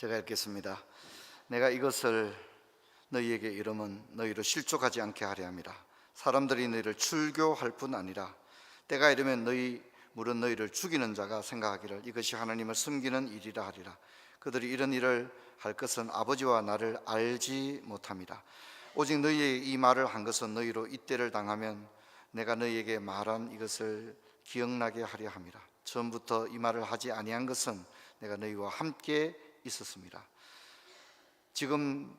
제가 읽겠습니다. 내가 이것을 너희에게 이름은 너희로 실족하지 않게 하려 함이라. 사람들이 너희를 출교할 뿐 아니라 때가 이르면 물은 너희를 죽이는 자가 생각하기를 이것이 하나님을 숨기는 일이라 하리라. 그들이 이런 일을 할 것은 아버지와 나를 알지 못함이라. 오직 너희에게 이 말을 한 것은 너희로 이때를 당하면 내가 너희에게 말한 이것을 기억나게 하려 함이라. 처음부터 이 말을 하지 아니한 것은 내가 너희와 함께 있었습니다. 지금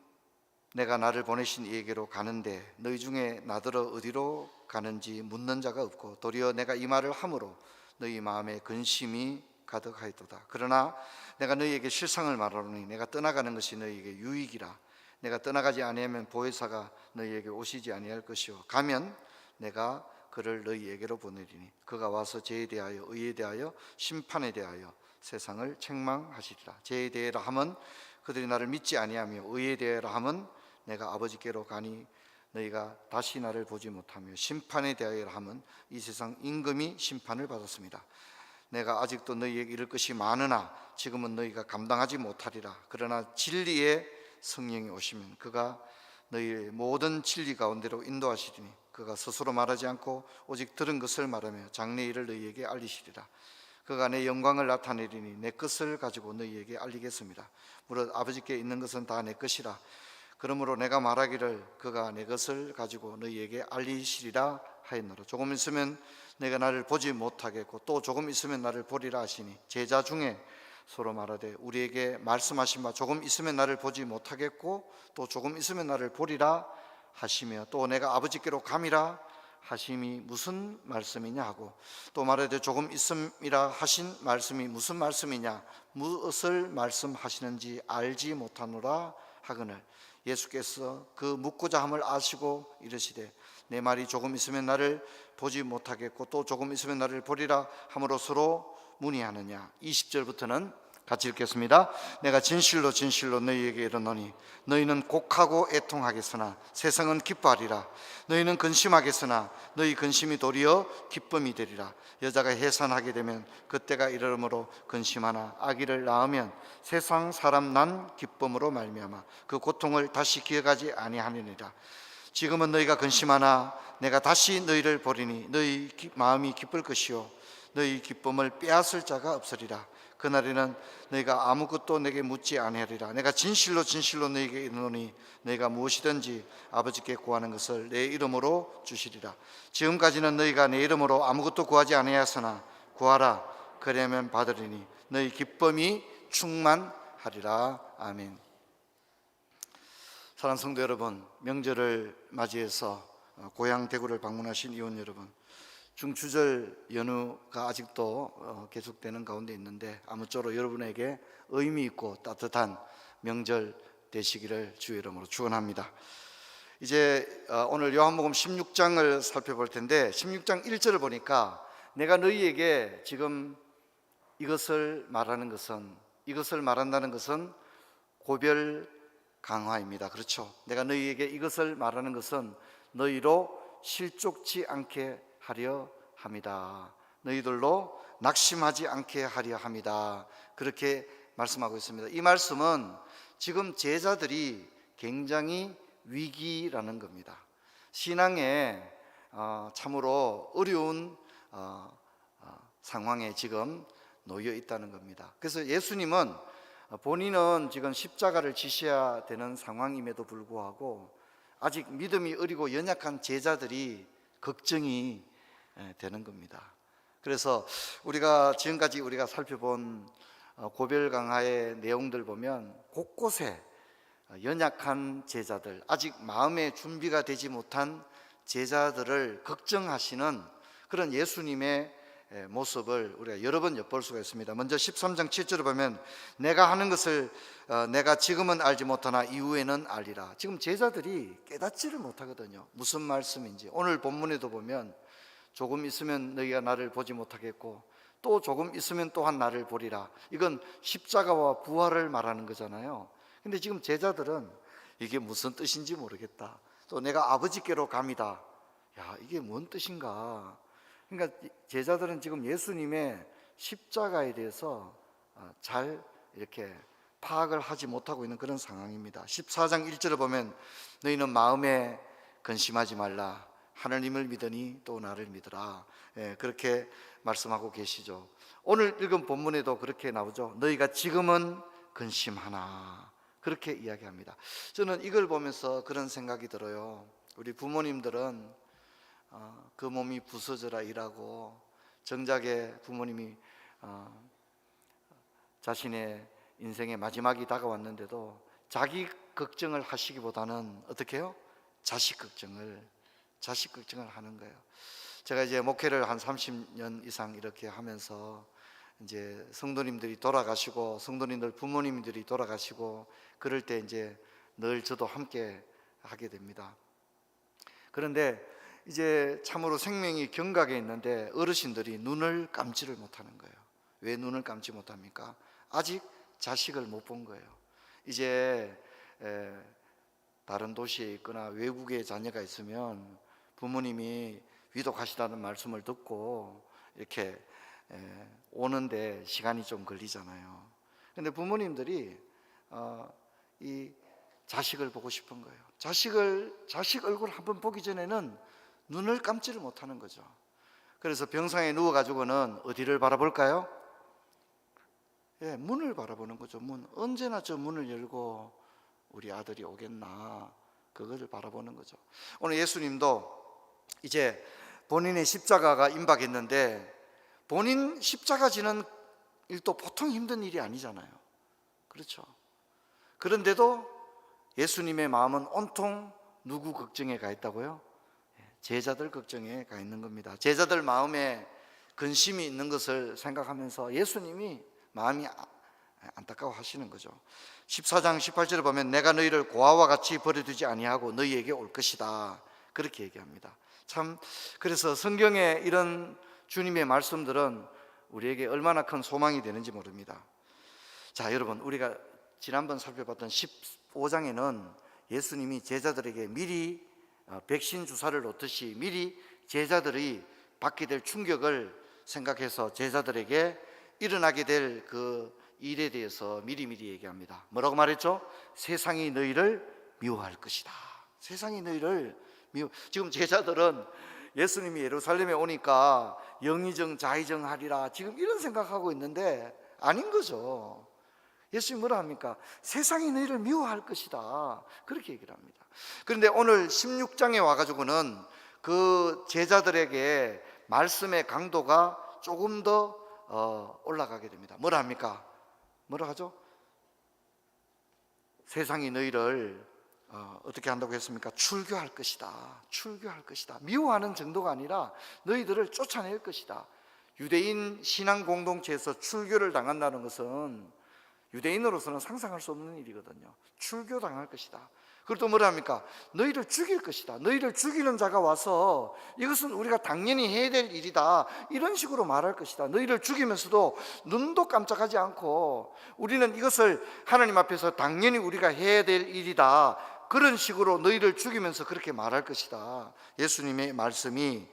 내가 나를 보내신 이에게로 가는데 너희 중에 나더러 어디로 가는지 묻는 자가 없고 도리어 내가 이 말을 함으로 너희 마음에 근심이 가득하였도다. 그러나 내가 너희에게 실상을 말하노니 내가 떠나가는 것이 너희에게 유익이라. 내가 떠나가지 아니하면 보혜사가 너희에게 오시지 아니할 것이요 가면 내가 그를 너희에게로 보내리니 그가 와서 죄에 대하여 의에 대하여 심판에 대하여 세상을 책망하시리라. 죄에 대하여 하면 그들이 나를 믿지 아니하며 의에 대하여 하면 내가 아버지께로 가니 너희가 다시 나를 보지 못하며 심판에 대하여 하면 이 세상 임금이 심판을 받았습니다. 내가 아직도 너희에게 이를 것이 많으나 지금은 너희가 감당하지 못하리라. 그러나 진리의 성령이 오시면 그가 너희의 모든 진리 가운데로 인도하시리니 그가 스스로 말하지 않고 오직 들은 것을 말하며 장래 일을 너희에게 알리시리라. 그가 내 영광을 나타내리니 내 것을 가지고 너희에게 알리겠습니다. 무릇 아버지께 있는 것은 다 내 것이라. 그러므로 내가 말하기를 그가 내 것을 가지고 너희에게 알리시리라 하였노라. 조금 있으면 내가 나를 보지 못하겠고 또 조금 있으면 나를 보리라 하시니 제자 중에 서로 말하되 우리에게 말씀하신 바 조금 있으면 나를 보지 못하겠고 또 조금 있으면 나를 보리라 하시며 또 내가 아버지께로 감이라 하심이 무슨 말씀이냐 하고 또 말하되 조금 있음이라 하신 말씀이 무슨 말씀이냐 무엇을 말씀하시는지 알지 못하노라 하거늘 예수께서 그 묻고자 함을 아시고 이르시되 내 말이 조금 있으면 나를 보지 못하겠고 또 조금 있으면 나를 보리라 함으로 서로 문의하느냐. 20절부터는 같이 읽겠습니다. 내가 진실로 진실로 너희에게 이르노니 너희는 곡하고 애통하겠으나 세상은 기뻐하리라. 너희는 근심하겠으나 너희 근심이 도리어 기쁨이 되리라. 여자가 해산하게 되면 그때가 이르므로 근심하나 아기를 낳으면 세상 사람 난 기쁨으로 말미암아 그 고통을 다시 기억하지 아니하느니라. 지금은 너희가 근심하나 내가 다시 너희를 보리니 너희 마음이 기쁠 것이요 너희 기쁨을 빼앗을 자가 없으리라. 그날에는 너희가 아무것도 내게 묻지 아니하리라. 내가 진실로 진실로 너희에게 이르노니 너희가 무엇이든지 아버지께 구하는 것을 내 이름으로 주시리라. 지금까지는 너희가 내 이름으로 아무것도 구하지 아니하였으나 구하라 그러면 받으리니 너희 기쁨이 충만하리라. 아멘. 사랑하는 성도 여러분, 명절을 맞이해서 고향 대구를 방문하신 이웃 여러분, 중추절 연휴가 아직도 계속되는 가운데 있는데 아무쪼록 여러분에게 의미 있고 따뜻한 명절 되시기를 주의 이름으로 축원합니다. 이제 오늘 요한복음 16장을 살펴볼 텐데 16장 1절을 보니까 내가 너희에게 지금 이것을 말한다는 것은 고별 강화입니다. 그렇죠? 내가 너희에게 이것을 말하는 것은 너희로 실족치 않게 하려 합니다. 너희들로 낙심하지 않게 하려 합니다. 그렇게 말씀하고 있습니다. 이 말씀은 지금 제자들이 굉장히 위기라는 겁니다. 신앙에 참으로 어려운 상황에 지금 놓여 있다는 겁니다. 그래서 예수님은 본인은 지금 십자가를 지셔야 되는 상황임에도 불구하고 아직 믿음이 어리고 연약한 제자들이 걱정이 되는 겁니다. 그래서 우리가 지금까지 살펴본 고별 강화의 내용들 보면 곳곳에 연약한 제자들, 아직 마음의 준비가 되지 못한 제자들을 걱정하시는 그런 예수님의 모습을 우리가 여러 번 엿볼 수가 있습니다. 먼저 13장 7절을 보면 내가 하는 것을 내가 지금은 알지 못하나 이후에는 알리라. 지금 제자들이 깨닫지를 못하거든요. 무슨 말씀인지. 오늘 본문에도 보면 조금 있으면 너희가 나를 보지 못하겠고 또 조금 있으면 또한 나를 보리라. 이건 십자가와 부활을 말하는 거잖아요. 근데 지금 제자들은 이게 무슨 뜻인지 모르겠다. 또 내가 아버지께로 감이다. 야, 이게 뭔 뜻인가? 그러니까 제자들은 지금 예수님의 십자가에 대해서 잘 이렇게 파악을 하지 못하고 있는 그런 상황입니다. 14장 1절을 보면 너희는 마음에 근심하지 말라. 하나님을 믿으니 또 나를 믿으라. 그렇게 말씀하고 계시죠. 오늘 읽은 본문에도 그렇게 나오죠. 너희가 지금은 근심하나, 그렇게 이야기합니다. 저는 이걸 보면서 그런 생각이 들어요. 우리 부모님들은 그 몸이 부서져라 일하고, 정작에 부모님이 자신의 인생의 마지막이 다가왔는데도 자기 걱정을 하시기보다는 어떻게 해요? 자식 걱정을 하는 거예요. 제가 이제 목회를 한 30년 이상 이렇게 하면서 이제 성도님들이 돌아가시고, 성도님들 부모님들이 돌아가시고, 그럴 때 이제 늘 저도 함께 하게 됩니다. 그런데 이제 참으로 생명이 경각에 있는데 어르신들이 눈을 감지를 못하는 거예요. 왜 눈을 감지 못합니까? 아직 자식을 못 본 거예요. 이제 다른 도시에 있거나 외국에 자녀가 있으면 부모님이 위독하시다는 말씀을 듣고 이렇게 오는데 시간이 좀 걸리잖아요. 근데 부모님들이 이 자식을 보고 싶은 거예요. 자식 얼굴 한번 보기 전에는 눈을 감지를 못하는 거죠. 그래서 병상에 누워가지고는 어디를 바라볼까요? 문을 바라보는 거죠. 문. 언제나 저 문을 열고 우리 아들이 오겠나, 그것을 바라보는 거죠. 오늘 예수님도 이제 본인의 십자가가 임박했는데, 본인 십자가 지는 일도 보통 힘든 일이 아니잖아요. 그렇죠? 그런데도 예수님의 마음은 온통 누구 걱정에 가 있다고요? 제자들 걱정에 가 있는 겁니다. 제자들 마음에 근심이 있는 것을 생각하면서 예수님이 마음이 안타까워 하시는 거죠. 14장 18절에 보면 내가 너희를 고아와 같이 버려두지 아니하고 너희에게 올 것이다, 그렇게 얘기합니다. 참, 그래서 성경에 이런 주님의 말씀들은 우리에게 얼마나 큰 소망이 되는지 모릅니다. 자, 여러분, 우리가 지난번 살펴봤던 15장에는 예수님이 제자들에게 미리 백신 주사를 놓듯이 미리 제자들이 받게 될 충격을 생각해서 제자들에게 일어나게 될 그 일에 대해서 미리미리 얘기합니다. 뭐라고 말했죠? 세상이 너희를 미워할 것이다. 세상이 너희를 지금 제자들은 예수님이 예루살렘에 오니까 영의정 자의정하리라, 지금 이런 생각하고 있는데 아닌 거죠. 예수님이 뭐라 합니까? 세상이 너희를 미워할 것이다, 그렇게 얘기를 합니다. 그런데 오늘 16장에 와가지고는 그 제자들에게 말씀의 강도가 조금 더 올라가게 됩니다. 뭐라 합니까? 뭐라 하죠? 세상이 너희를 어떻게 한다고 했습니까? 출교할 것이다. 출교할 것이다. 미워하는 정도가 아니라 너희들을 쫓아낼 것이다. 유대인 신앙 공동체에서 출교를 당한다는 것은 유대인으로서는 상상할 수 없는 일이거든요. 출교당할 것이다. 그리고 또 뭐라 합니까? 너희를 죽일 것이다. 너희를 죽이는 자가 와서 이것은 우리가 당연히 해야 될 일이다, 이런 식으로 말할 것이다. 너희를 죽이면서도 눈도 깜짝하지 않고 우리는 이것을 하나님 앞에서 당연히 우리가 해야 될 일이다, 그런 식으로 너희를 죽이면서 그렇게 말할 것이다. 예수님의 말씀이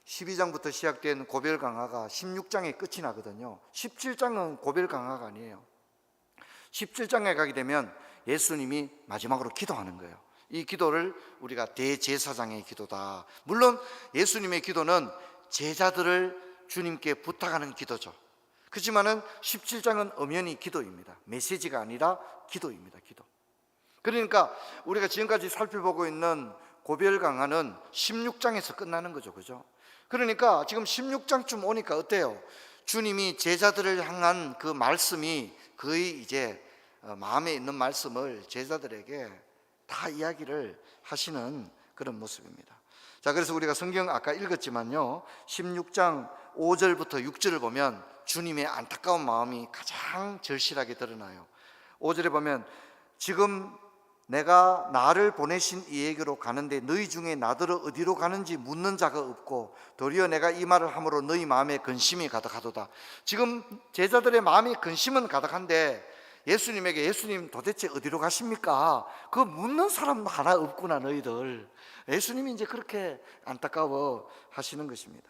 12장부터 시작된 고별 강화가 16장에 끝이 나거든요. 17장은 고별 강화가 아니에요. 17장에 가게 되면 예수님이 마지막으로 기도하는 거예요. 이 기도를 우리가 대제사장의 기도다. 물론 예수님의 기도는 제자들을 주님께 부탁하는 기도죠. 그렇지만은 17장은 엄연히 기도입니다. 메시지가 아니라 기도입니다. 기도. 그러니까 우리가 지금까지 살펴보고 있는 고별 강화는 16장에서 끝나는 거죠. 그죠? 그러니까 지금 16장쯤 오니까 어때요? 주님이 제자들을 향한 그 말씀이 거의 이제 마음에 있는 말씀을 제자들에게 다 이야기를 하시는 그런 모습입니다. 자, 그래서 우리가 성경 아까 읽었지만요, 16장 5절부터 6절을 보면 주님의 안타까운 마음이 가장 절실하게 드러나요. 5절에 보면 지금 내가 나를 보내신 이에게로 가는데 너희 중에 나더러 어디로 가는지 묻는 자가 없고 도리어 내가 이 말을 함으로 너희 마음에 근심이 가득하도다. 지금 제자들의 마음이 근심은 가득한데 예수님에게 예수님 도대체 어디로 가십니까? 그 묻는 사람 하나 없구나 너희들. 예수님이 이제 그렇게 안타까워 하시는 것입니다.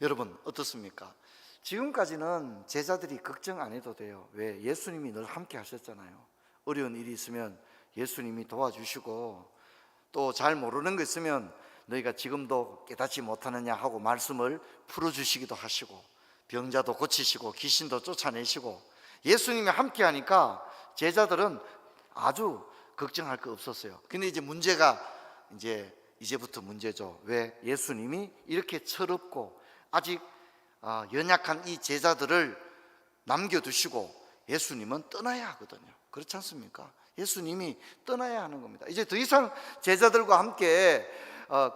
여러분 어떻습니까? 지금까지는 제자들이 걱정 안 해도 돼요. 왜? 예수님이 늘 함께 하셨잖아요. 어려운 일이 있으면 예수님이 도와주시고, 또 잘 모르는 거 있으면 너희가 지금도 깨닫지 못하느냐 하고 말씀을 풀어주시기도 하시고, 병자도 고치시고 귀신도 쫓아내시고, 예수님이 함께 하니까 제자들은 아주 걱정할 거 없었어요. 근데 이제 문제가 이제부터 문제죠. 왜? 예수님이 이렇게 철없고 아직 연약한 이 제자들을 남겨두시고 예수님은 떠나야 하거든요. 그렇지 않습니까? 예수님이 떠나야 하는 겁니다. 이제 더 이상 제자들과 함께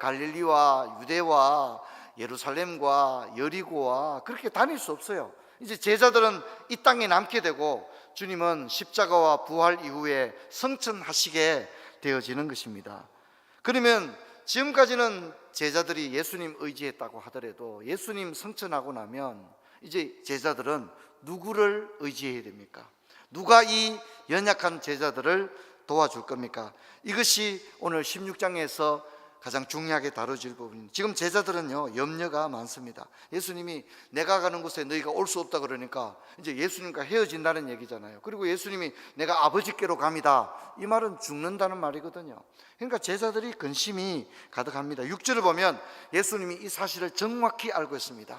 갈릴리와 유대와 예루살렘과 여리고와 그렇게 다닐 수 없어요. 이제 제자들은 이 땅에 남게 되고 주님은 십자가와 부활 이후에 성천하시게 되어지는 것입니다. 그러면 지금까지는 제자들이 예수님 의지했다고 하더라도 예수님 성천하고 나면 이제 제자들은 누구를 의지해야 됩니까? 누가 이 연약한 제자들을 도와줄 겁니까? 이것이 오늘 16장에서 가장 중요하게 다뤄질 부분입니다. 지금 제자들은요, 염려가 많습니다. 예수님이 내가 가는 곳에 너희가 올 수 없다 그러니까 이제 예수님과 헤어진다는 얘기잖아요. 그리고 예수님이 내가 아버지께로 갑니다, 이 말은 죽는다는 말이거든요. 그러니까 제자들이 근심이 가득합니다. 6절을 보면 예수님이 이 사실을 정확히 알고 있습니다.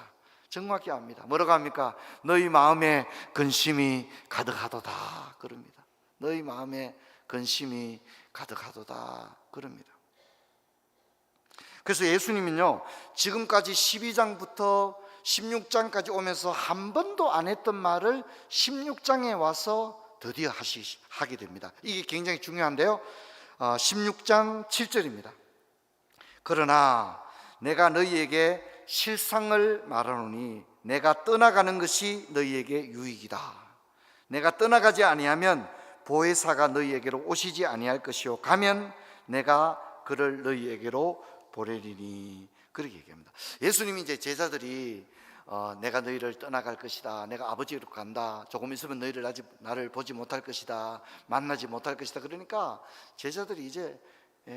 정확히 압니다. 뭐라고 합니까? 너희 마음에 근심이 가득하도다 그럽니다. 너희 마음에 근심이 가득하도다 그럽니다. 그래서 예수님은요, 지금까지 12장부터 16장까지 오면서 한 번도 안 했던 말을 16장에 와서 드디어 하게 됩니다. 이게 굉장히 중요한데요, 16장 7절입니다. 그러나 내가 너희에게 실상을 말하노니 내가 떠나가는 것이 너희에게 유익이다. 내가 떠나가지 아니하면 보혜사가 너희에게로 오시지 아니할 것이요 가면 내가 그를 너희에게로 보내리니, 그렇게 얘기합니다. 예수님이 이제 제자들이 내가 너희를 떠나갈 것이다, 내가 아버지로 간다, 조금 있으면 너희를 나를 보지 못할 것이다, 만나지 못할 것이다, 그러니까 제자들이 이제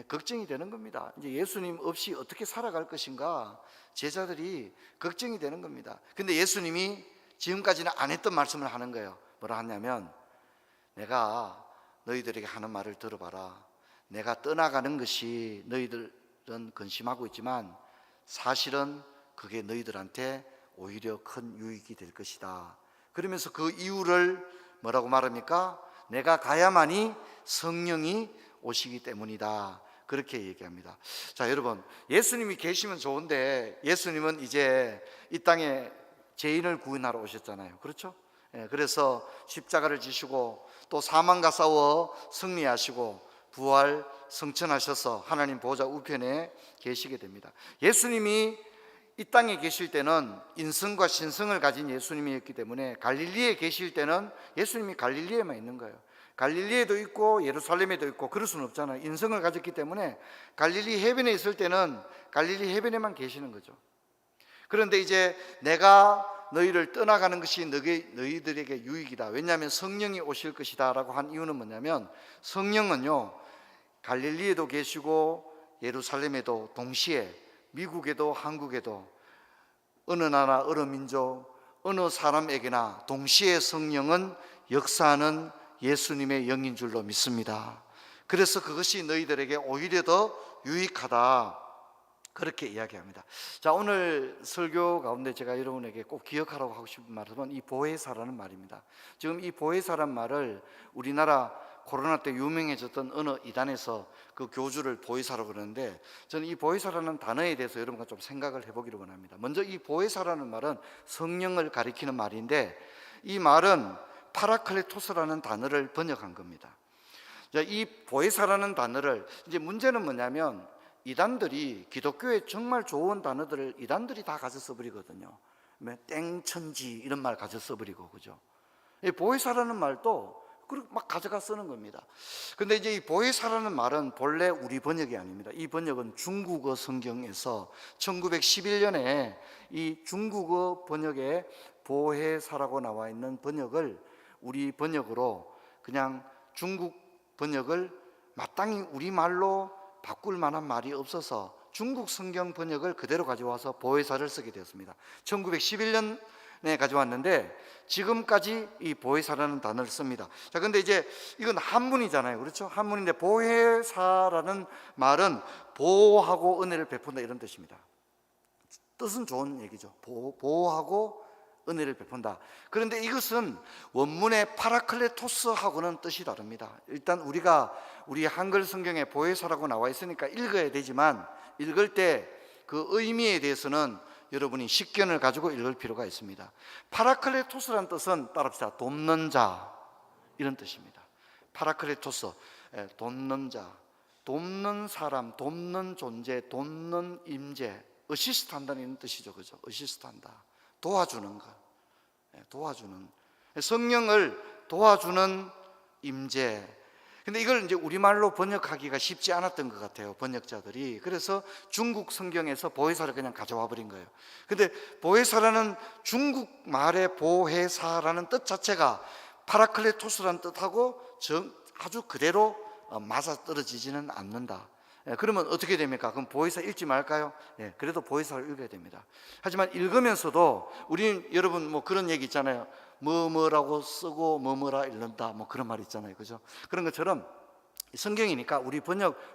걱정이 되는 겁니다. 이제 예수님 없이 어떻게 살아갈 것인가 제자들이 걱정이 되는 겁니다. 근데 예수님이 지금까지는 안 했던 말씀을 하는 거예요. 뭐라 하냐면, 내가 너희들에게 하는 말을 들어봐라. 내가 떠나가는 것이 너희들은 근심하고 있지만 사실은 그게 너희들한테 오히려 큰 유익이 될 것이다. 그러면서 그 이유를 뭐라고 말합니까? 내가 가야만이 성령이 오시기 때문이다, 그렇게 얘기합니다. 자, 여러분, 예수님이 계시면 좋은데 예수님은 이제 이 땅에 죄인을 구원하러 오셨잖아요. 그렇죠? 그래서 십자가를 지시고 또 사망과 싸워 승리하시고 부활 성천하셔서 하나님 보좌 우편에 계시게 됩니다. 예수님이 이 땅에 계실 때는 인성과 신성을 가진 예수님이었기 때문에 갈릴리에 계실 때는 예수님이 갈릴리에만 있는 거예요. 갈릴리에도 있고 예루살렘에도 있고 그럴 수는 없잖아요. 인성을 가졌기 때문에 갈릴리 해변에 있을 때는 갈릴리 해변에만 계시는 거죠. 그런데 이제 내가 너희를 떠나가는 것이 너희들에게 유익이다. 왜냐하면 성령이 오실 것이다 라고 한 이유는 뭐냐면, 성령은요, 갈릴리에도 계시고 예루살렘에도 동시에, 미국에도 한국에도 어느 나라 어느 민족 어느 사람에게나 동시에 성령은 역사하는 예수님의 영인 줄로 믿습니다. 그래서 그것이 너희들에게 오히려 더 유익하다, 그렇게 이야기합니다. 자, 오늘 설교 가운데 제가 여러분에게 꼭 기억하라고 하고 싶은 말은 이 보혜사라는 말입니다. 지금 이 보혜사라는 말을 우리나라 코로나 때 유명해졌던 어느 이단에서 그 교주를 보혜사라고 그러는데, 저는 이 보혜사라는 단어에 대해서 여러분과 좀 생각을 해보기를 원합니다. 먼저 이 보혜사라는 말은 성령을 가리키는 말인데, 이 말은 파라클레토스라는 단어를 번역한 겁니다. 이 보혜사라는 단어를, 이제 문제는 뭐냐면 이단들이 기독교에 정말 좋은 단어들을 이단들이 다 가져 써버리거든요. 땡천지 이런 말 가져 써버리고, 그죠? 이 보혜사라는 말도 막 가져가 쓰는 겁니다. 근데 이제 이 보혜사라는 말은 본래 우리 번역이 아닙니다. 이 번역은 중국어 성경에서 1911년에 이 중국어 번역에 보혜사라고 나와 있는 번역을 우리 번역으로, 그냥 중국 번역을 마땅히 우리말로 바꿀 만한 말이 없어서 중국 성경 번역을 그대로 가져와서 보혜사를 쓰게 되었습니다. 1911년 가져왔는데 지금까지 이 보혜사라는 단어를 씁니다. 자, 근데 이제 이건 한문이잖아요. 그렇죠? 한문인데 보혜사라는 말은 보호하고 은혜를 베푼다 이런 뜻입니다. 뜻은 좋은 얘기죠. 보호하고 은혜를 베푼다. 그런데 이것은 원문의 파라클레토스하고는 뜻이 다릅니다. 일단 우리 한글 성경에 보혜사라고 나와 있으니까 읽어야 되지만 읽을 때 그 의미에 대해서는 여러분이 식견을 가지고 읽을 필요가 있습니다. 파라클레토스라는 뜻은 따라합시다. 돕는 자 이런 뜻입니다. 파라클레토스, 돕는 자, 돕는 사람, 돕는 존재, 돕는 임재, 어시스트 한다는 이런 뜻이죠. 그죠? 어시스트 한다. 도와주는 것, 도와주는 성령을 도와주는 임재. 근데 이걸 이제 우리말로 번역하기가 쉽지 않았던 것 같아요, 번역자들이. 그래서 중국 성경에서 보혜사를 그냥 가져와 버린 거예요. 근데 보혜사라는 중국 말의 보혜사라는 뜻 자체가 파라클레토스라는 뜻하고 아주 그대로 맞아떨어지지는 않는다. 그러면 어떻게 됩니까? 그럼 보혜사 읽지 말까요? 그래도 보혜사를 읽어야 됩니다. 하지만 읽으면서도 우리는 여러분 뭐 그런 얘기 있잖아요. 뭐라고 쓰고 뭐라 읽는다, 뭐 그런 말 있잖아요, 그죠? 그런 것처럼 성경이니까 우리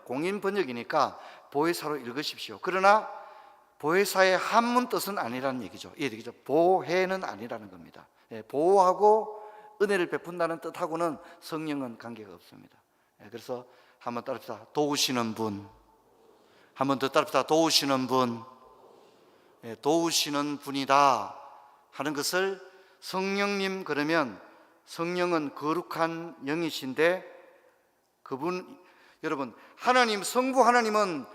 공인 번역이니까 보혜사로 읽으십시오. 그러나 보혜사의 한문 뜻은 아니라는 얘기죠. 이해되죠? 보혜는 아니라는 겁니다. 보호하고 은혜를 베푼다는 뜻하고는 성령은 관계가 없습니다. 그래서 한번 따라합시다. 도우시는 분. 한번 더 따라합시다. 도우시는 분. 도우시는 분이다 하는 것을 성령님, 그러면 성령은 거룩한 영이신데 그분, 여러분, 하나님, 성부 하나님은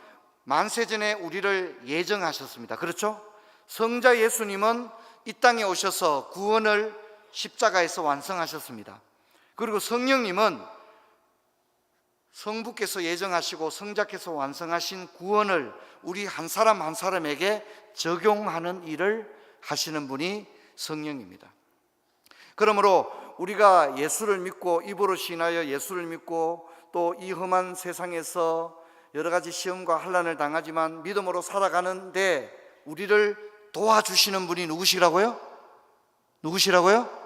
만세전에 우리를 예정하셨습니다. 그렇죠? 성자 예수님은 이 땅에 오셔서 구원을 십자가에서 완성하셨습니다. 그리고 성령님은 성부께서 예정하시고 성자께서 완성하신 구원을 우리 한 사람 한 사람에게 적용하는 일을 하시는 분이 성령입니다. 그러므로 우리가 예수를 믿고 입으로 신하여 예수를 믿고 또 이 험한 세상에서 여러 가지 시험과 환난을 당하지만 믿음으로 살아가는데 우리를 도와주시는 분이 누구시라고요? 누구시라고요?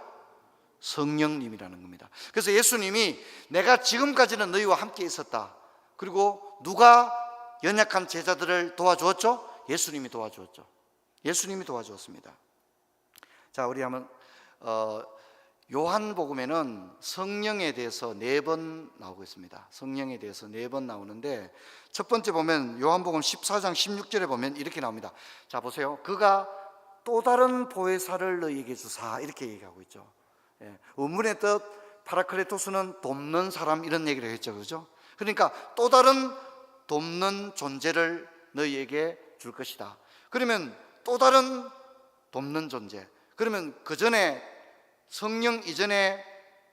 성령님이라는 겁니다. 그래서 예수님이 내가 지금까지는 너희와 함께 있었다. 그리고 누가 연약한 제자들을 도와주었죠? 예수님이 도와주었죠. 예수님이 도와주었습니다. 자, 우리 한번 요한복음에는 성령에 대해서 4번 나오고 있습니다. 성령에 대해서 4번 나오는데 첫 번째 보면 요한복음 14장 16절에 보면 이렇게 나옵니다. 자, 보세요. 그가 또 다른 보혜사를 너희에게 주사, 이렇게 얘기하고 있죠. 원문의 뜻 파라클레토스는 돕는 사람 이런 얘기를 했죠. 그렇죠? 그러니까 또 다른 돕는 존재를 너희에게 줄 것이다. 그러면 또 다른 돕는 존재, 그러면 그 전에 성령 이전에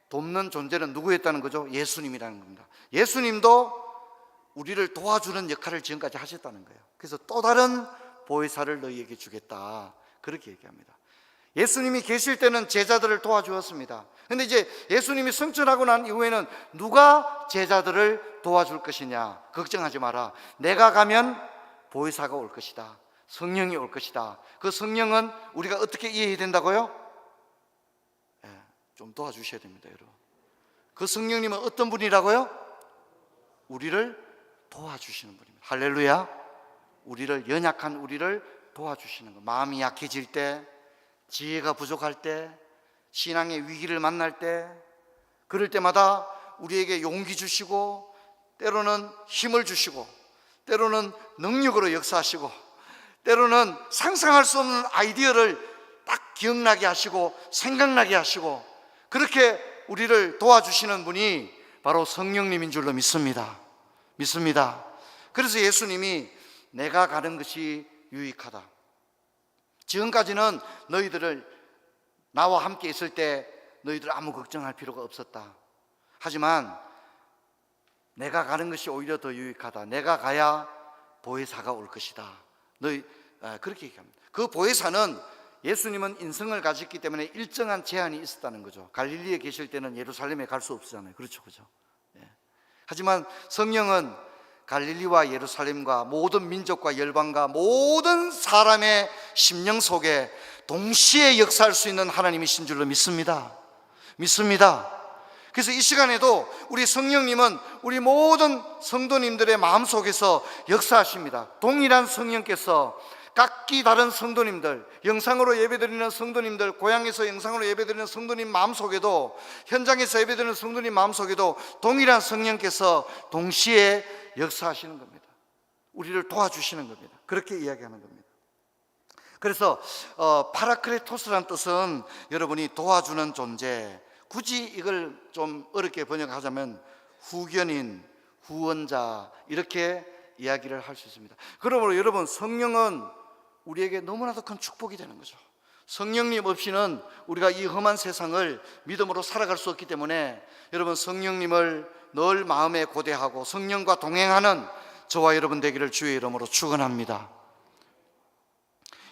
돕는 존재는 누구였다는 거죠? 예수님이라는 겁니다. 예수님도 우리를 도와주는 역할을 지금까지 하셨다는 거예요. 그래서 또 다른 보혜사를 너희에게 주겠다, 그렇게 얘기합니다. 예수님이 계실 때는 제자들을 도와주었습니다. 그런데 이제 예수님이 승천하고 난 이후에는 누가 제자들을 도와줄 것이냐? 걱정하지 마라. 내가 가면 보혜사가 올 것이다. 성령이 올 것이다. 그 성령은 우리가 어떻게 이해해야 된다고요? 좀 도와주셔야 됩니다, 여러분. 그 성령님은 어떤 분이라고요? 우리를 도와주시는 분입니다. 할렐루야. 우리를, 연약한 우리를 도와주시는 것. 마음이 약해질 때, 지혜가 부족할 때, 신앙의 위기를 만날 때, 그럴 때마다 우리에게 용기 주시고 때로는 힘을 주시고 때로는 능력으로 역사하시고 때로는 상상할 수 없는 아이디어를 딱 기억나게 하시고 생각나게 하시고 그렇게 우리를 도와주시는 분이 바로 성령님인 줄로 믿습니다. 그래서 예수님이 내가 가는 것이 유익하다. 지금까지는 너희들을 나와 함께 있을 때 너희들 아무 걱정할 필요가 없었다. 하지만 내가 가는 것이 오히려 더 유익하다. 내가 가야 보혜사가 올 것이다. 그렇게 얘기합니다. 그 보혜사는 예수님은 인성을 가졌기 때문에 일정한 제한이 있었다는 거죠. 갈릴리에 계실 때는 예루살렘에 갈 수 없잖아요. 그렇죠, 그죠? 하지만 성령은 갈릴리와 예루살렘과 모든 민족과 열방과 모든 사람의 심령 속에 동시에 역사할 수 있는 하나님이신 줄로 믿습니다. 그래서 이 시간에도 우리 성령님은 우리 모든 성도님들의 마음속에서 역사하십니다. 동일한 성령께서 각기 다른 성도님들, 영상으로 예배드리는 성도님들, 고향에서 영상으로 예배드리는 성도님 마음속에도, 현장에서 예배드리는 성도님 마음속에도 동일한 성령께서 동시에 역사하시는 겁니다. 우리를 도와주시는 겁니다. 그렇게 이야기하는 겁니다. 그래서 파라크레토스란 뜻은 여러분이 도와주는 존재, 굳이 이걸 좀 어렵게 번역하자면 후견인, 후원자, 이렇게 이야기를 할 수 있습니다. 그러므로 여러분, 성령은 우리에게 너무나도 큰 축복이 되는 거죠. 성령님 없이는 우리가 이 험한 세상을 믿음으로 살아갈 수 없기 때문에 여러분, 성령님을 늘 마음에 고대하고 성령과 동행하는 저와 여러분 되기를 주의 이름으로 축원합니다.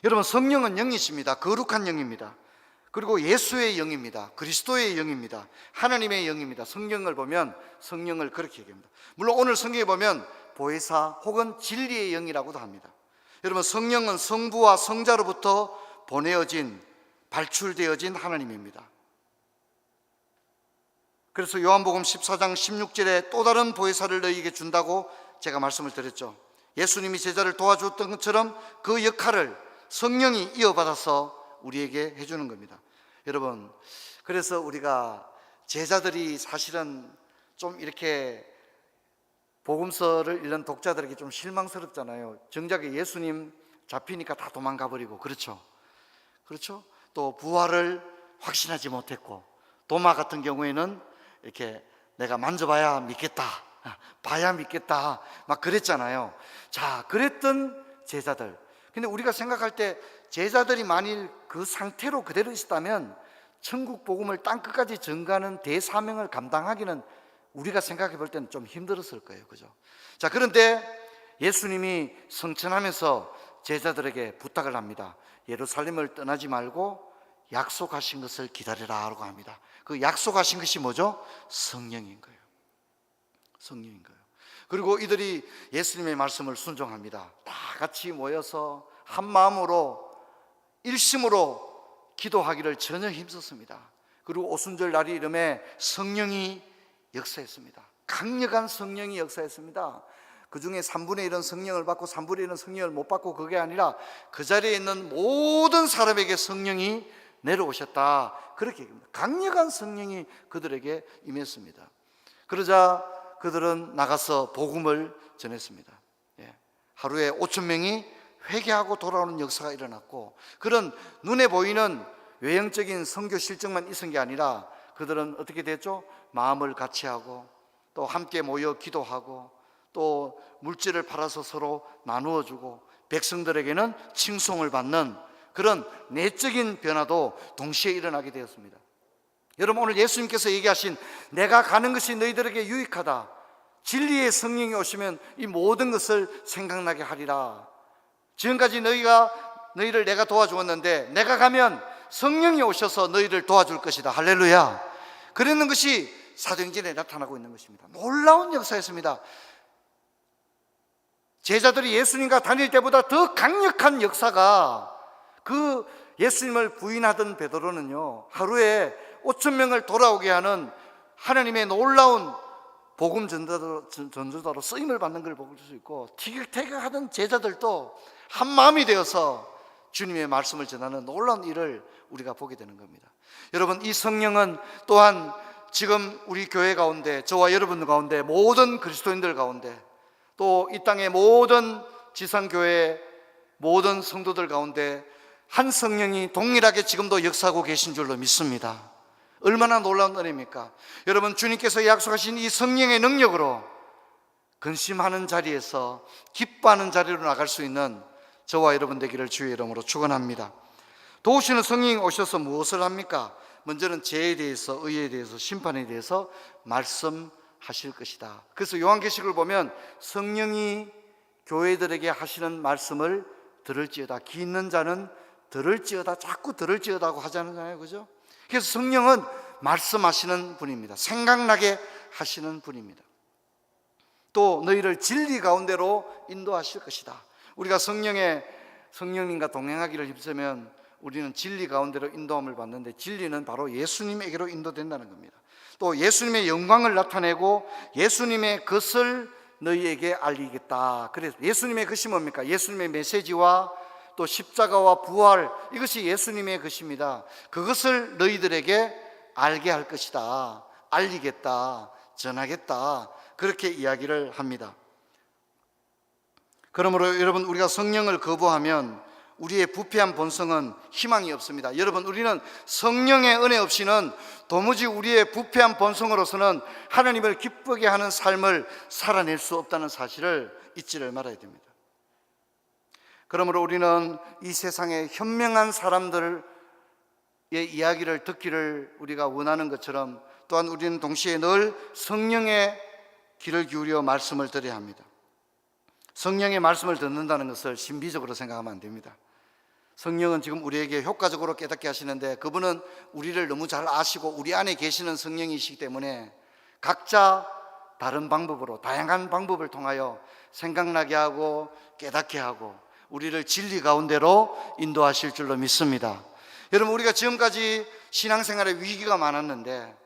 여러분, 성령은 영이십니다. 거룩한 영입니다. 그리고 예수의 영입니다. 그리스도의 영입니다. 하나님의 영입니다. 성경을 보면 성령을 그렇게 얘기합니다. 물론 오늘 성경에 보면 보혜사 혹은 진리의 영이라고도 합니다. 여러분, 성령은 성부와 성자로부터 보내어진, 발출되어진 하나님입니다. 그래서 요한복음 14장 16절에 또 다른 보혜사를 너희에게 준다고 제가 말씀을 드렸죠. 예수님이 제자를 도와주었던 것처럼 그 역할을 성령이 이어받아서 우리에게 해주는 겁니다. 여러분, 그래서 우리가 제자들이 사실은 좀 이렇게 복음서를 읽는 독자들에게 좀 실망스럽잖아요. 정작에 예수님 잡히니까 다 도망가 버리고, 그렇죠? 또 부활을 확신하지 못했고, 도마 같은 경우에는 이렇게 내가 만져봐야 믿겠다, 봐야 믿겠다, 막 그랬잖아요. 자, 그랬던 제자들. 근데 우리가 생각할 때 제자들이 만일 그 상태로 그대로 있었다면 천국 복음을 땅끝까지 전가하는 대사명을 감당하기는 우리가 생각해 볼 때는 좀 힘들었을 거예요. 그죠? 자, 그런데 예수님이 성천하면서 제자들에게 부탁을 합니다. 예루살렘을 떠나지 말고 약속하신 것을 기다리라 라고 합니다. 그 약속하신 것이 뭐죠? 성령인 거예요. 그리고 이들이 예수님의 말씀을 순종합니다. 다 같이 모여서 한 마음으로 일심으로 기도하기를 전혀 힘썼습니다. 그리고 오순절 날이 이름에 성령이 역사했습니다. 강력한 성령이 역사했습니다. 그 중에 3분의 1은 성령을 받고 3분의 1은 성령을 못 받고, 그게 아니라 그 자리에 있는 모든 사람에게 성령이 내려오셨다, 그렇게 얘기합니다. 강력한 성령이 그들에게 임했습니다. 그러자 그들은 나가서 복음을 전했습니다. 하루에 5,000명이 회개하고 돌아오는 역사가 일어났고, 그런 눈에 보이는 외형적인 선교 실적만 있은 게 아니라 그들은 어떻게 됐죠? 마음을 같이 하고, 또 함께 모여 기도하고, 또 물질을 팔아서 서로 나누어 주고, 백성들에게는 칭송을 받는 그런 내적인 변화도 동시에 일어나게 되었습니다. 여러분, 오늘 예수님께서 얘기하신 내가 가는 것이 너희들에게 유익하다, 진리의 성령이 오시면 이 모든 것을 생각나게 하리라. 지금까지 너희를 내가 도와주었는데 내가 가면 성령이 오셔서 너희를 도와줄 것이다. 할렐루야. 그랬는 것이 사도행전에 나타나고 있는 것입니다. 놀라운 역사였습니다. 제자들이 예수님과 다닐 때보다 더 강력한 역사가, 그 예수님을 부인하던 베드로는요, 하루에 5,000명을 돌아오게 하는 하나님의 놀라운 복음 전도자로 쓰임을 받는 걸 볼 수 있고, 티격태격하던 제자들도 한 마음이 되어서 주님의 말씀을 전하는 놀라운 일을 우리가 보게 되는 겁니다. 여러분, 이 성령은 또한 지금 우리 교회 가운데, 저와 여러분 가운데, 모든 그리스도인들 가운데, 또 이 땅의 모든 지상교회 모든 성도들 가운데 한 성령이 동일하게 지금도 역사하고 계신 줄로 믿습니다. 얼마나 놀라운 은혜입니까? 여러분, 주님께서 약속하신 이 성령의 능력으로 근심하는 자리에서 기뻐하는 자리로 나갈 수 있는 저와 여러분 되기를 주의 이름으로 축원합니다. 도우시는 성령이 오셔서 무엇을 합니까? 먼저는 죄에 대해서, 의에 대해서, 심판에 대해서 말씀하실 것이다. 그래서 요한계시록을 보면 성령이 교회들에게 하시는 말씀을 들을지어다, 귀 있는 자는 들을지어다, 자꾸 들을지어다고 하잖아요. 그죠? 그래서 성령은 말씀하시는 분입니다. 생각나게 하시는 분입니다. 또 너희를 진리 가운데로 인도하실 것이다. 우리가 성령님과 동행하기를 힘쓰면 우리는 진리 가운데로 인도함을 받는데, 진리는 바로 예수님에게로 인도된다는 겁니다. 또 예수님의 영광을 나타내고 예수님의 것을 너희에게 알리겠다. 그래서 예수님의 것이 뭡니까? 예수님의 메시지와 또 십자가와 부활, 이것이 예수님의 것입니다. 그것을 너희들에게 알게 할 것이다, 알리겠다, 전하겠다, 그렇게 이야기를 합니다. 그러므로 여러분, 우리가 성령을 거부하면 우리의 부패한 본성은 희망이 없습니다. 여러분, 우리는 성령의 은혜 없이는 도무지 우리의 부패한 본성으로서는 하나님을 기쁘게 하는 삶을 살아낼 수 없다는 사실을 잊지를 말아야 됩니다. 그러므로 우리는 이 세상의 현명한 사람들의 이야기를 듣기를 우리가 원하는 것처럼, 또한 우리는 동시에 늘 성령의 귀를 기울여 말씀을 들어야 합니다. 성령의 말씀을 듣는다는 것을 신비적으로 생각하면 안 됩니다. 성령은 지금 우리에게 효과적으로 깨닫게 하시는데, 그분은 우리를 너무 잘 아시고 우리 안에 계시는 성령이시기 때문에 각자 다른 방법으로, 다양한 방법을 통하여 생각나게 하고 깨닫게 하고 우리를 진리 가운데로 인도하실 줄로 믿습니다. 여러분, 우리가 지금까지 신앙생활에 위기가 많았는데,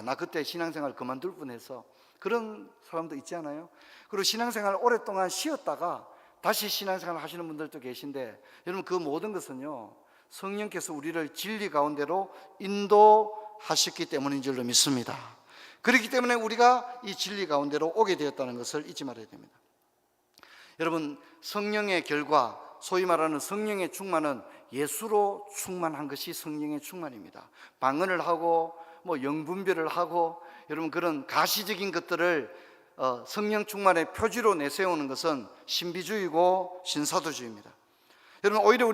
나 그때 신앙생활 그만둘 뻔해서, 그런 사람도 있지 않아요? 그리고 신앙생활 오랫동안 쉬었다가 다시 신앙생활 하시는 분들도 계신데, 여러분, 그 모든 것은요, 성령께서 우리를 진리 가운데로 인도하셨기 때문인 줄로 믿습니다. 그렇기 때문에 우리가 이 진리 가운데로 오게 되었다는 것을 잊지 말아야 됩니다. 여러분, 성령의 결과, 소위 말하는 성령의 충만은 예수로 충만한 것이 성령의 충만입니다. 방언을 하고 영분별을 하고, 여러분, 그런 가시적인 것들을 성령 충만의 표지로 내세우는 것은 신비주의고 신사도주의입니다. 여러분, 오히려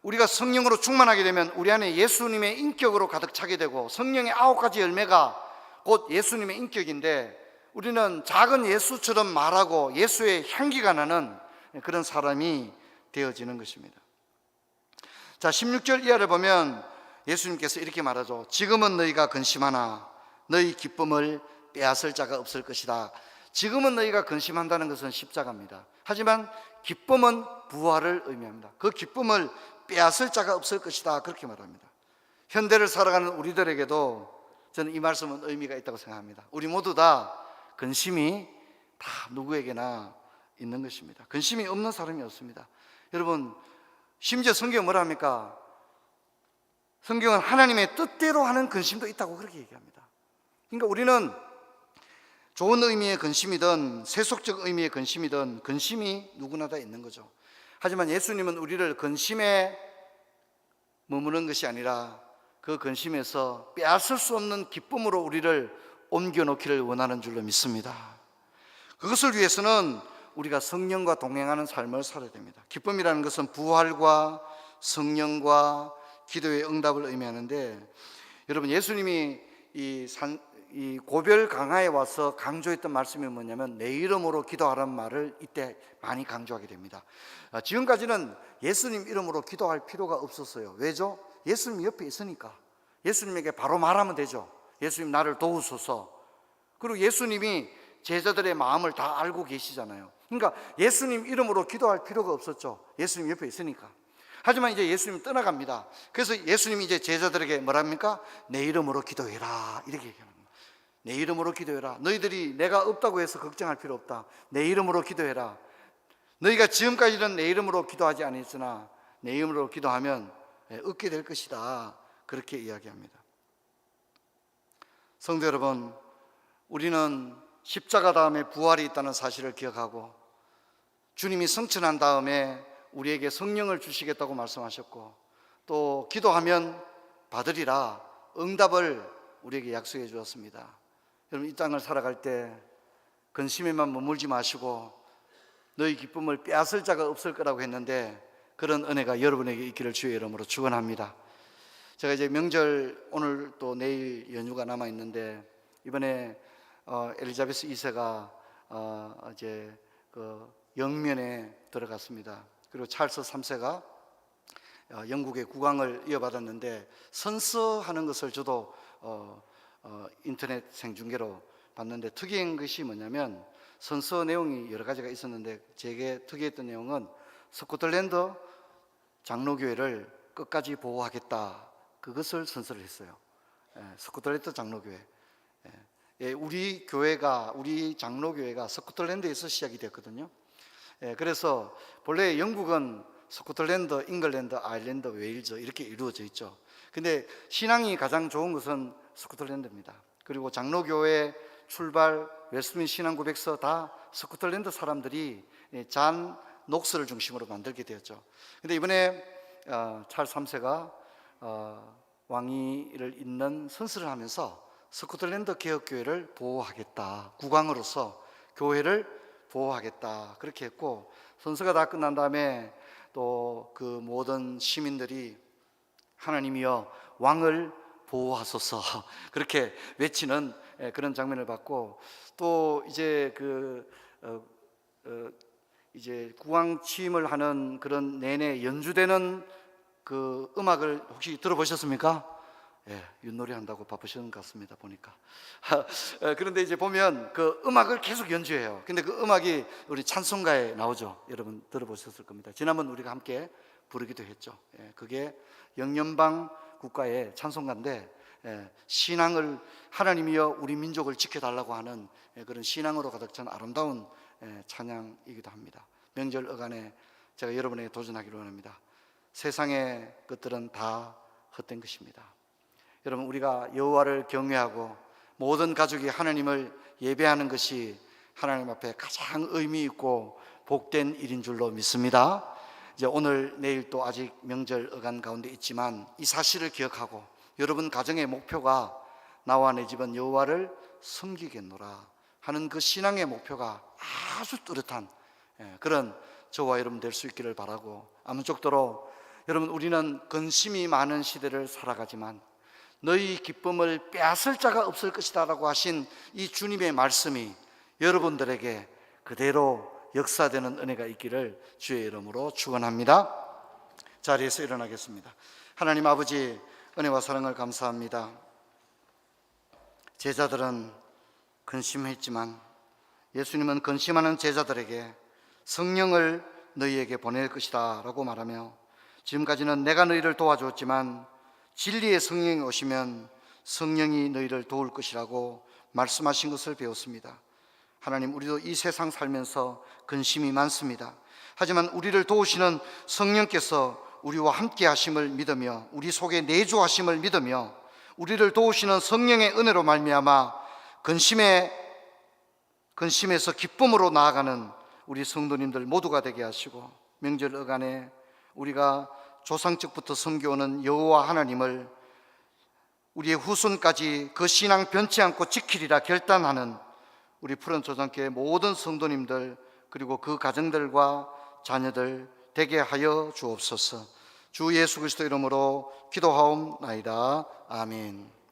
우리가 성령으로 충만하게 되면 우리 안에 예수님의 인격으로 가득 차게 되고, 성령의 9가지 열매가 곧 예수님의 인격인데, 우리는 작은 예수처럼 말하고 예수의 향기가 나는 그런 사람이 되어지는 것입니다. 자, 16절 이하를 보면 예수님께서 이렇게 말하죠. 지금은 너희가 근심하나 너희 기쁨을 빼앗을 자가 없을 것이다. 지금은 너희가 근심한다는 것은 십자가입니다. 하지만 기쁨은 부활을 의미합니다. 그 기쁨을 빼앗을 자가 없을 것이다, 그렇게 말합니다. 현대를 살아가는 우리들에게도 저는 이 말씀은 의미가 있다고 생각합니다. 우리 모두 다 근심이 다 누구에게나 있는 것입니다. 근심이 없는 사람이 없습니다. 여러분, 심지어 성경은 뭐라 합니까? 성경은 하나님의 뜻대로 하는 근심도 있다고 그렇게 얘기합니다. 그러니까 우리는 좋은 의미의 근심이든 세속적 의미의 근심이든 근심이 누구나 다 있는 거죠. 하지만 예수님은 우리를 근심에 머무는 것이 아니라 그 근심에서 빼앗을 수 없는 기쁨으로 우리를 옮겨놓기를 원하는 줄로 믿습니다. 그것을 위해서는 우리가 성령과 동행하는 삶을 살아야 됩니다. 기쁨이라는 것은 부활과 성령과 기도의 응답을 의미하는데, 여러분, 예수님이 이 고별 강화에 와서 강조했던 말씀이 뭐냐면 내 이름으로 기도하라는 말을 이때 많이 강조하게 됩니다. 지금까지는 예수님 이름으로 기도할 필요가 없었어요. 왜죠? 예수님 옆에 있으니까. 예수님에게 바로 말하면 되죠. 예수님, 나를 도우소서. 그리고 예수님이 제자들의 마음을 다 알고 계시잖아요. 그러니까 예수님 이름으로 기도할 필요가 없었죠. 예수님 옆에 있으니까. 하지만 이제 예수님 떠나갑니다. 그래서 예수님이 이제 제자들에게 뭐랍니까? 내 이름으로 기도해라, 이렇게 얘기합니다. 내 이름으로 기도해라. 너희들이 내가 없다고 해서 걱정할 필요 없다. 내 이름으로 기도해라. 너희가 지금까지는 내 이름으로 기도하지 않았으나 내 이름으로 기도하면 얻게 될 것이다, 그렇게 이야기합니다. 성도 여러분, 우리는 십자가 다음에 부활이 있다는 사실을 기억하고, 주님이 성천한 다음에 우리에게 성령을 주시겠다고 말씀하셨고, 또 기도하면 받으리라 응답을 우리에게 약속해 주었습니다. 여러분, 이 땅을 살아갈 때 근심에만 머물지 마시고 너희 기쁨을 빼앗을 자가 없을 거라고 했는데, 그런 은혜가 여러분에게 있기를 주의 이름으로 축원합니다. 제가 이제 명절, 오늘 또 내일 연휴가 남아 있는데, 이번에 엘리자베스 2세가 이제 그 영면에 들어갔습니다. 그리고 찰스 3세가 영국의 국왕을 이어받았는데, 선서하는 것을 저도 인터넷 생중계로 봤는데, 특이한 것이 뭐냐면 선서 내용이 여러 가지가 있었는데 제게 특이했던 내용은 스코틀랜드 장로교회를 끝까지 보호하겠다, 그것을 선서를 했어요. 스코틀랜드 장로교회. 우리 교회가, 우리 장로교회가 스코틀랜드에서 시작이 됐거든요. 그래서 본래 영국은 스코틀랜드, 잉글랜드, 아일랜드, 웨일즈 이렇게 이루어져 있죠. 근데 신앙이 가장 좋은 것은 스코틀랜드입니다. 그리고 장로교회 출발, 웨스트민 신앙 고백서 다 스코틀랜드 사람들이 잔 녹스를 중심으로 만들게 되었죠. 근데 이번에 찰스 3세가 왕위를 잇는 선서를 하면서 스코틀랜드 개혁교회를 보호하겠다, 국왕으로서 교회를 보호하겠다, 그렇게 했고, 선서가 다 끝난 다음에 또 그 모든 시민들이 하나님이여 왕을 보호하소서 그렇게 외치는 그런 장면을 봤고, 또 이제 이제 국왕 취임을 하는 그런 내내 연주되는 그 음악을 혹시 들어보셨습니까? 윷놀이 한다고 바쁘신 것 같습니다, 보니까. 그런데 이제 보면 그 음악을 계속 연주해요. 근데 그 음악이 우리 찬송가에 나오죠. 여러분 들어보셨을 겁니다. 지난번 우리가 함께 부르기도 했죠. 그게 영연방 국가의 찬송가인데, 신앙을, 하나님이여 우리 민족을 지켜달라고 하는 그런 신앙으로 가득 찬 아름다운 찬양이기도 합니다. 명절 어간에 제가 여러분에게 도전하기로 합니다. 세상의 것들은 다 헛된 것입니다. 여러분, 우리가 여호와를 경외하고 모든 가족이 하나님을 예배하는 것이 하나님 앞에 가장 의미 있고 복된 일인 줄로 믿습니다. 이제 오늘 내일 또 아직 명절 어간 가운데 있지만 이 사실을 기억하고 여러분 가정의 목표가 나와 내 집은 여호와를 섬기겠노라 하는 그 신앙의 목표가 아주 뚜렷한 그런 저와 여러분 될 수 있기를 바라고, 아무쪼록 여러분, 우리는 근심이 많은 시대를 살아가지만 너희 기쁨을 빼앗을 자가 없을 것이다 라고 하신 이 주님의 말씀이 여러분들에게 그대로 역사되는 은혜가 있기를 주의 이름으로 축원합니다. 자리에서 일어나겠습니다. 하나님 아버지, 은혜와 사랑을 감사합니다. 제자들은 근심했지만 예수님은 근심하는 제자들에게 성령을 너희에게 보낼 것이다 라고 말하며, 지금까지는 내가 너희를 도와주었지만 진리의 성령이 오시면 성령이 너희를 도울 것이라고 말씀하신 것을 배웠습니다. 하나님, 우리도 이 세상 살면서 근심이 많습니다. 하지만 우리를 도우시는 성령께서 우리와 함께 하심을 믿으며 우리 속에 내주하심을 믿으며 우리를 도우시는 성령의 은혜로 말미암아 근심에서 기쁨으로 나아가는 우리 성도님들 모두가 되게 하시고, 명절 어간에 우리가 조상적부터 섬겨오는 여호와 하나님을 우리의 후손까지 그 신앙 변치 않고 지키리라 결단하는 우리 푸른 초장교회 모든 성도님들, 그리고 그 가정들과 자녀들 되게 하여 주옵소서. 주 예수 그리스도 이름으로 기도하옵나이다. 아멘.